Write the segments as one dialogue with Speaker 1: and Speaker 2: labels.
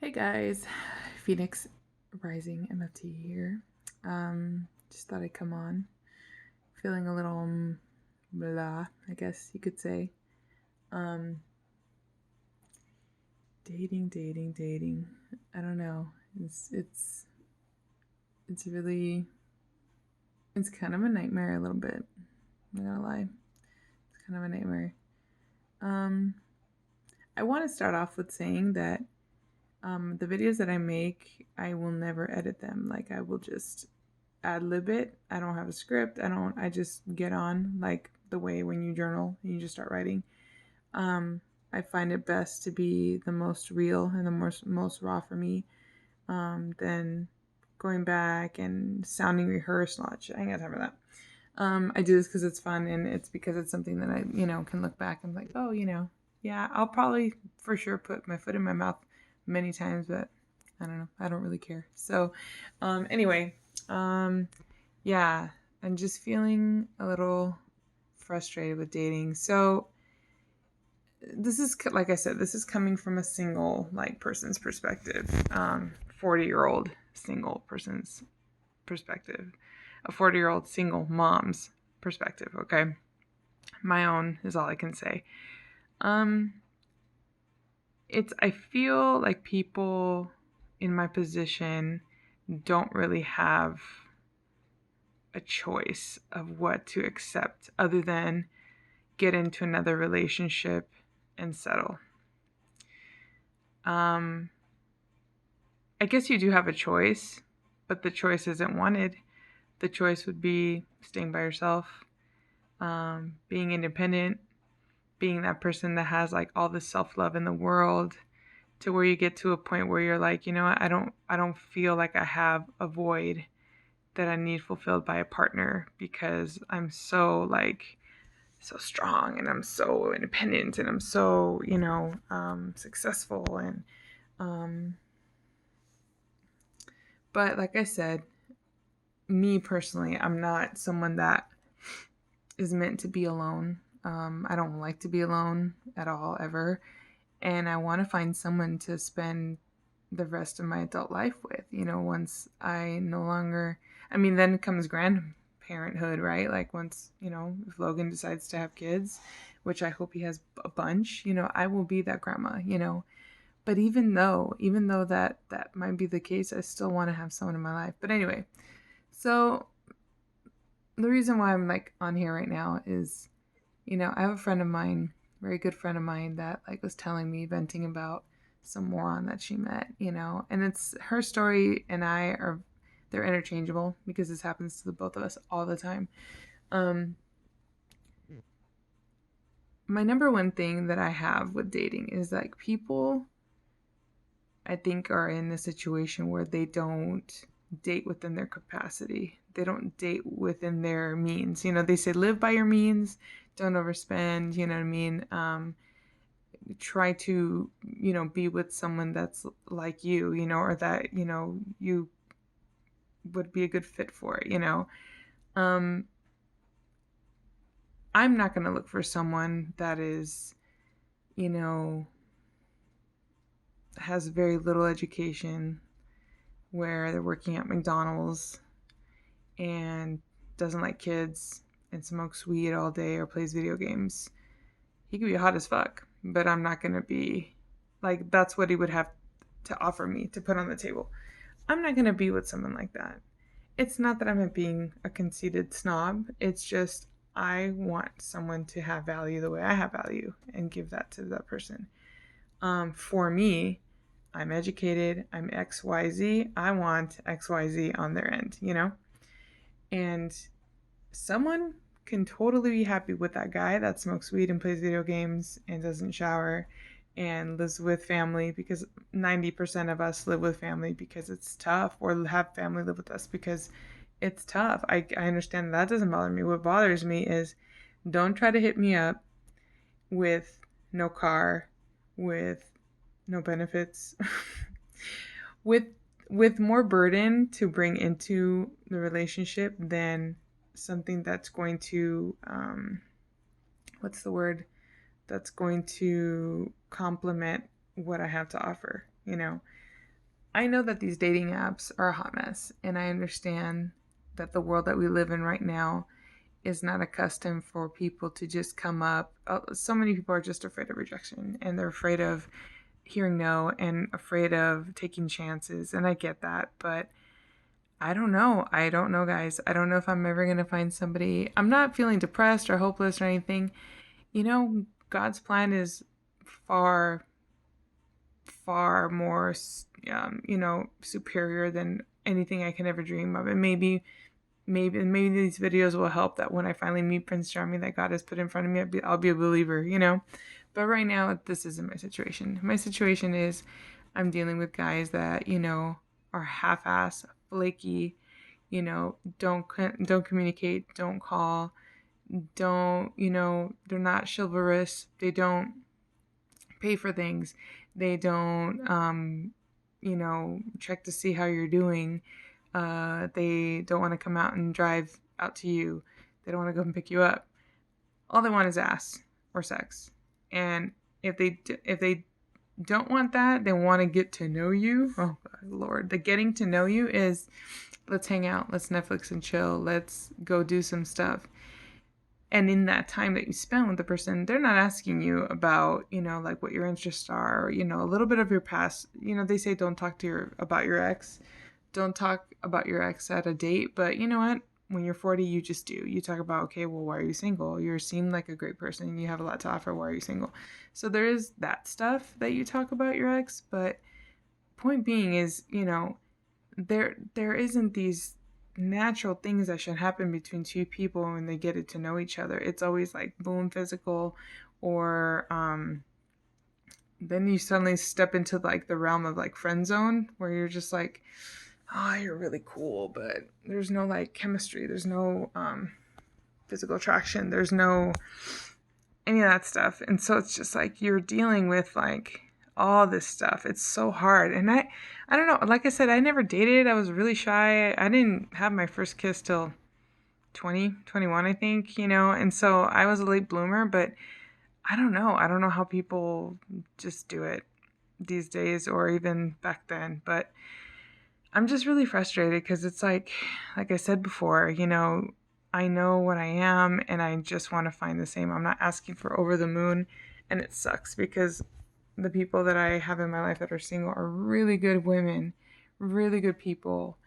Speaker 1: Hey guys, Phoenix Rising MFT here. Just thought I'd come on. Feeling a little blah, I guess you could say. Um, dating. I don't know. It's really it's kind of a nightmare a little bit. I'm not gonna lie. It's kind of a nightmare. Um, I want to start off with saying that the videos that I make, I will never edit them. Like I will just ad lib it. I don't have a script. I just get on like the way when you journal and you just start writing. Um, I find it best to be the most real and the most raw for me than going back and sounding rehearsed and all that shit. I ain't got time for that. I do this because it's fun and it's because it's something that I can look back and be like, oh, yeah, I'll probably for sure put my foot in my mouth many times, but I don't know. I don't really care. So, anyway, um, yeah, I'm just feeling a little frustrated with dating. So, this is like I said, this is coming from a single like person's perspective, 40-year-old single person's perspective, a 40-year-old single mom's perspective. Okay, my own is all I can say. Um, I feel like people in my position don't really have a choice of what to accept other than get into another relationship and settle. I guess you do have a choice, but the choice isn't wanted. The choice would be staying by yourself, being independent, being that person that has like all the self-love in the world, to where you get to a point where you're like, you know what, I don't feel like I have a void that I need fulfilled by a partner because I'm so strong and I'm so independent and I'm so, successful and um but like I said, me personally, I'm not someone that is meant to be alone. I don't like to be alone at all ever, and I want to find someone to spend the rest of my adult life with. Once I no longer, I mean, then comes grandparenthood, right? Like once if Logan decides to have kids, which I hope he has a bunch, I will be that grandma. But even though that might be the case, I still want to have someone in my life. But anyway, so the reason why I'm like on here right now is, I have a friend of mine, very good friend of mine, that like was telling me, venting about some moron that she met, and it's her story and they're interchangeable because this happens to the both of us all the time. Um, my number one thing that I have with dating is like people, I think, are in a situation where they don't date within their capacity. They don't date within their means. They say live by your means, don't overspend, you know what I mean? Try to, be with someone that's like or that, you would be a good fit for it. Um, I'm not going to look for someone that is, you know, has very little education, where they're working at McDonald's and doesn't like kids and smokes weed all day or plays video games. He could be hot as fuck, but I'm not going to be like, that's what he would have to offer me to put on the table. I'm not going to be with someone like that. It's not that I'm being a conceited snob. It's just I want someone to have value the way I have value and give that to that person. For me, I'm educated. I'm XYZ. I want XYZ on their end. And someone can totally be happy with that guy that smokes weed and plays video games and doesn't shower and lives with family, because 90% of us live with family because it's tough, or have family live with us because it's tough. I understand that doesn't bother me. What bothers me is, don't try to hit me up with no car, with no benefits, with more burden to bring into the relationship than something that's going to what's the word, that's going to complement what I have to offer. I know that these dating apps are a hot mess, and I understand that the world that we live in right now is not accustomed for people to just come up. So many people are just afraid of rejection, and they're afraid of hearing no and afraid of taking chances. And I get that, but I don't know. I don't know, guys. I don't know if I'm ever going to find somebody. I'm not feeling depressed or hopeless or anything. God's plan is far, far more, superior than anything I can ever dream of. And maybe these videos will help that when I finally meet Prince Charming that God has put in front of me, I'll be a believer. But right now, this isn't my situation. My situation is I'm dealing with guys that, are half-ass, flaky, don't communicate, don't call, don't, they're not chivalrous. They don't pay for things. They don't, check to see how you're doing. They don't want to come out and drive out to you. They don't want to go and pick you up. All they want is ass or sex. And if they don't want that, they want to get to know you. Oh God, Lord, the getting to know you is let's hang out, let's Netflix and chill, let's go do some stuff. And in that time that you spend with the person, they're not asking you about, like what your interests are, a little bit of your past. They say don't talk about your ex. Don't talk about your ex at a date, but you know what? When you're 40, you just do. You talk about, okay, well, why are you single? You seem like a great person. You have a lot to offer. Why are you single? So there is that stuff that you talk about your ex, but point being is, there isn't these natural things that should happen between two people when they get to know each other. It's always like boom, physical, or then you suddenly step into like the realm of like friend zone where you're just like, oh, you're really cool, but there's no like chemistry, there's no physical attraction, there's no any of that stuff. And so it's just like you're dealing with like all this stuff. It's so hard. And I don't know, like I said, I never dated. I was really shy. I didn't have my first kiss till 21, I think, and so I was a late bloomer, but I don't know. I don't know how people just do it these days or even back then, but I'm just really frustrated because it's like I said before, I know what I am and I just want to find the same. I'm not asking for over the moon, and it sucks because the people that I have in my life that are single are really good women, really good people,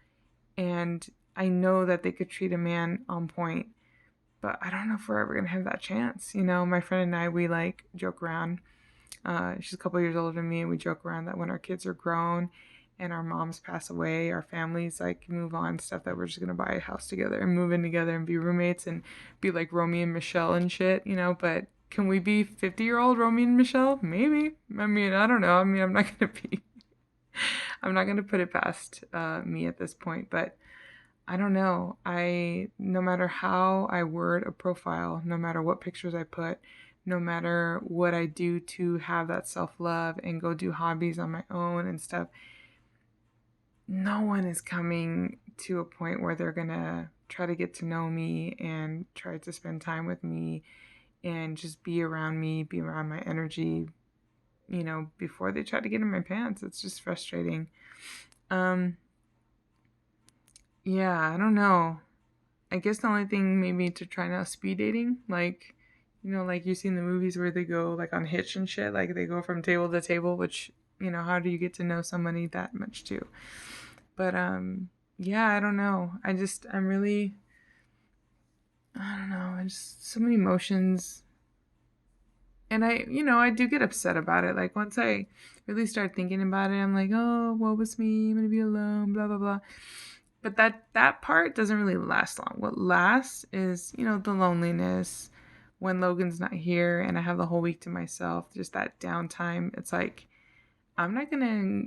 Speaker 1: and I know that they could treat a man on point, but I don't know if we're ever going to have that chance. My friend and I, we like joke around. She's a couple years older than me, and we joke around that when our kids are grown and our moms pass away, our families like move on, stuff, that we're just gonna buy a house together and move in together and be roommates and be like Romeo and Michelle and shit, but can we be 50-year-old Romeo and Michelle? Maybe. I mean, I don't know. I mean, I'm not gonna put it past me at this point, but I don't know. No matter how I word a profile, no matter what pictures I put, no matter what I do to have that self-love and go do hobbies on my own and stuff, no one is coming to a point where they're gonna try to get to know me and try to spend time with me and just be around me, be around my energy, before they try to get in my pants. It's just frustrating. Yeah, I don't know. I guess the only thing maybe to try now speed dating, like, like you see in the movies where they go like on Hitch and shit, like they go from table to table, which, how do you get to know somebody that much too? But yeah, I don't know. I'm really, I don't know. I just so many emotions. And I do get upset about it. Like once I really start thinking about it, I'm like, oh, woe was me. I'm gonna be alone. Blah blah blah. But that part doesn't really last long. What lasts is, the loneliness when Logan's not here and I have the whole week to myself. Just that downtime. It's like I'm not gonna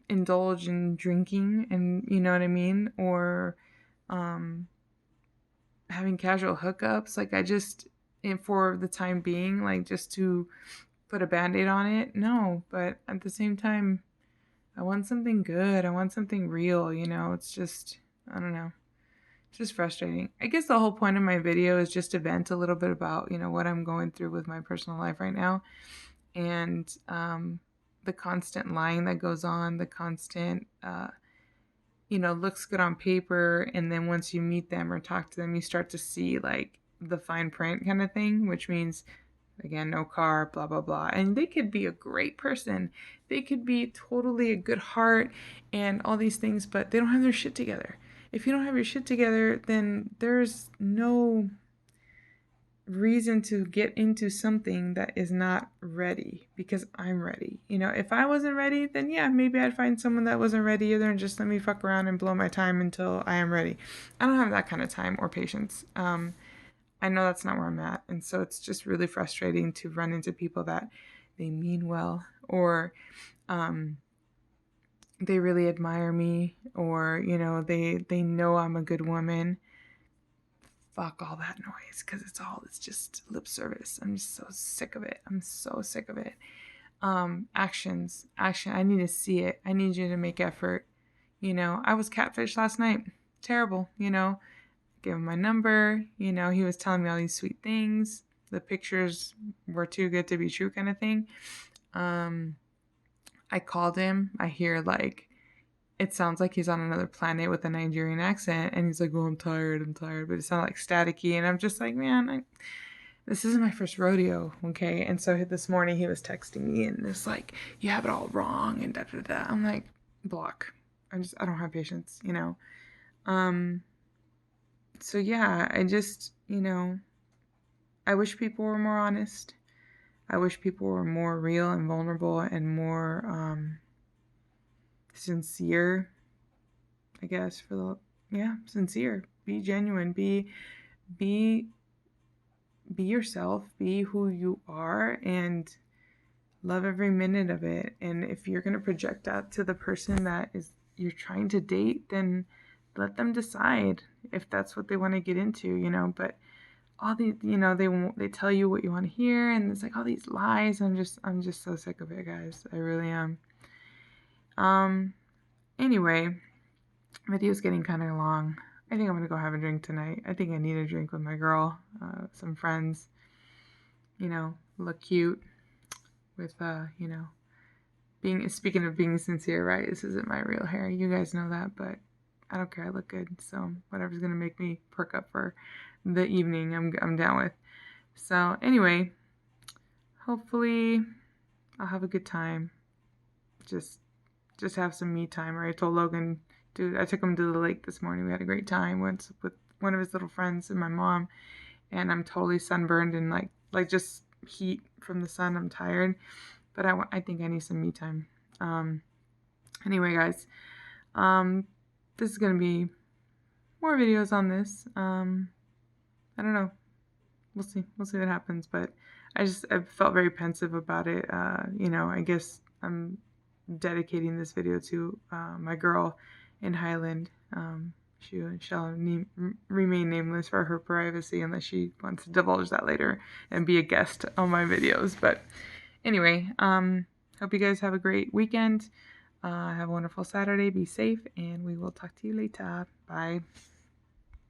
Speaker 1: indulge in drinking, and you know what I mean, or having casual hookups. Like I just, and for the time being, like just to put a band-aid on it, no. But at the same time, I want something good. I want something real. It's just, I don't know. It's just frustrating. I guess the whole point of my video is just to vent a little bit about, what I'm going through with my personal life right now. And the constant lying that goes on, the constant, looks good on paper. And then once you meet them or talk to them, you start to see like the fine print kind of thing, which means, again, no car, blah, blah, blah. And they could be a great person. They could be totally a good heart and all these things, but they don't have their shit together. If you don't have your shit together, then there's no reason to get into something that is not ready, because I'm ready. If I wasn't ready, then yeah, maybe I'd find someone that wasn't ready either and just let me fuck around and blow my time until I am ready. I don't have that kind of time or patience. I know that's not where I'm at. And so it's just really frustrating to run into people that they mean well, or they really admire me, or, they know I'm a good woman. Fuck all that noise, because it's just lip service. I'm just so sick of it. I'm so sick of it. Action. I need to see it. I need you to make effort. I was catfished last night. Terrible. Gave him my number. He was telling me all these sweet things. The pictures were too good to be true, kind of thing. I called him. I hear like, it sounds like he's on another planet with a Nigerian accent. And he's like, "Oh, I'm tired. But it sounded like staticky. And I'm just like, man, this isn't my first rodeo, okay? And so this morning he was texting me and it's like, "You have it all wrong," and da da da. I'm like, block. I don't have patience, So yeah, I wish people were more honest. I wish people were more real and vulnerable and more sincere, I guess, sincere. Be genuine. Be yourself. Be who you are, and love every minute of it. And if you're gonna project that to the person that you're trying to date, then let them decide if that's what they want to get into, But all these, they tell you what you want to hear, and it's like all these lies. I'm just so sick of it, guys. I really am. Anyway, video's getting kind of long. I think I'm gonna go have a drink tonight. I think I need a drink with my girl, some friends. Look cute with speaking of being sincere, right? This isn't my real hair. You guys know that, but I don't care. I look good, so whatever's gonna make me perk up for the evening, I'm down with. So anyway, hopefully I'll have a good time. Just have some me time. Right? I told Logan, dude, I took him to the lake this morning. We had a great time. Went with one of his little friends and my mom, and I'm totally sunburned and like just heat from the sun. I'm tired, but I think I need some me time. Anyway, guys, this is gonna be more videos on this. I don't know. We'll see what happens, but I felt very pensive about it. I guess I'm dedicating this video to my girl in Highland. She shall remain nameless for her privacy unless she wants to divulge that later and be a guest on my videos. But anyway, hope you guys have a great weekend. Have a wonderful Saturday. Be safe, and we will talk to you later. Bye.